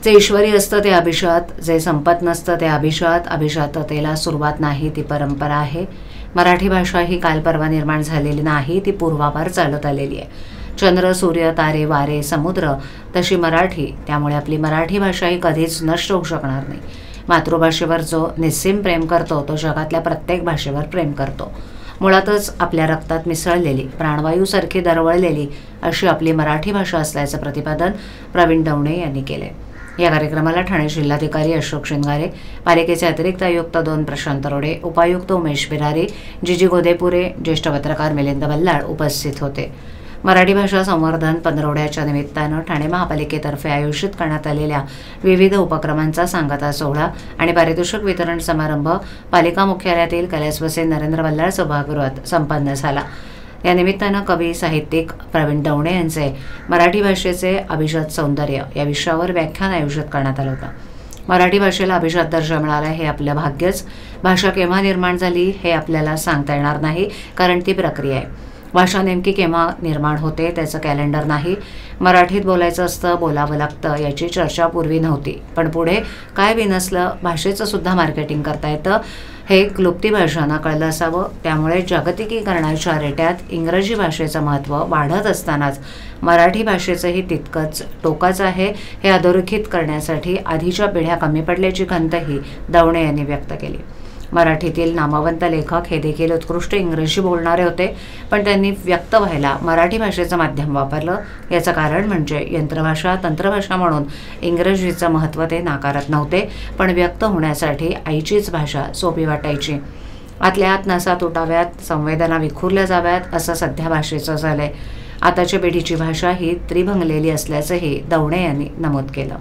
जे ईश्वरी असतं ते अभिशात, जे संपत नसतं ते अभिशात, अभिशाततेला सुरुवात नाही ती परंपरा आहे. मराठी भाषा ही काल परवा निर्माण झालेली नाही, ती पूर्वापार चालत आलेली आहे. चंद्र, सूर्य, तारे, वारे, समुद्र तशी मराठी. त्यामुळे आपली मराठी भाषा ही कधीच नष्ट होऊ शकणार नाही. मातृभाषेवर जो निस्सीम प्रेम करतो तो जगातल्या प्रत्येक भाषेवर प्रेम करतो. मुळातच आपल्या रक्तात मिसळलेली, प्राणवायूसारखी दरवळलेली अशी आपली मराठी भाषा असल्याचं प्रतिपादन प्रवीण दवणे यांनी केले. या कार्यक्रमाला ठाणे जिल्हाधिकारी अशोक शिंगारे, पालिकेचे अतिरिक्त आयुक्त 2 प्रशांत रोडे, उपायुक्त उमेश बिरारी, जीजी गोदेपुरे, ज्येष्ठ पत्रकार मिलिंद बल्लाळ उपस्थित होते. मराठी भाषा संवर्धन पंधरवड्याच्या निमित्तानं ठाणे महापालिकेतर्फे आयोजित करण्यात आलेल्या विविध उपक्रमांचा सांगता सोहळा आणि पारितोषिक वितरण समारंभ पालिका मुख्यालयातील कैलासवासी नरेंद्र बल्लाळ सभागृहात संपन्न झाला. या निमित्तानं कवी साहित्यिक प्रवीण दवणे यांचे मराठी भाषेचे अभिजात सौंदर्य या विषयावर व्याख्यान आयोजित करण्यात आलं होतं. मराठी भाषेला अभिजात दर्जा मिळाला हे आपलं भाग्यच. भाषा केव्हा निर्माण झाली हे आपल्याला सांगता येणार नाही, कारण ती प्रक्रिया आहे. भाषा नेमकी केव्हा निर्माण होते त्याचं कॅलेंडर नाही. मराठीत बोलायचं असतं, बोलावं लागतं याची चर्चा पूर्वी नव्हती, पण पुढे काय बिनसलं, भाषेचं सुद्धा मार्केटिंग करता येतं हे क्लुप्ती भाषांना कळलं असावं. त्यामुळे जागतिकीकरणाच्या रेट्यात इंग्रजी भाषेचं महत्त्व वाढत असतानाच मराठी भाषेचंही तितकंच टोकाचं आहे हे अधोरेखित करण्यासाठी आधीच्या पिढ्या कमी पडल्याची खंतही दवणे यांनी व्यक्त केली. मराठीतील नामवंत लेखक हे देखील उत्कृष्ट इंग्रजी बोलणारे होते, पण त्यांनी व्यक्त व्हायला मराठी भाषेचं माध्यम वापरलं. याचं कारण म्हणजे यंत्रभाषा, तंत्रभाषा म्हणून इंग्रजीचं महत्त्व ते नाकारत नव्हते, पण व्यक्त होण्यासाठी आईचीच भाषा सोपी वाटायची. आतल्या आत नसा तुटाव्यात, संवेदना विखुरल्या जाव्यात असं सध्या भाषेचं झालंय. आताच्या पिढीची भाषा ही त्रिभंगलेली असल्याचंही दवणे यांनी नमूद केलं.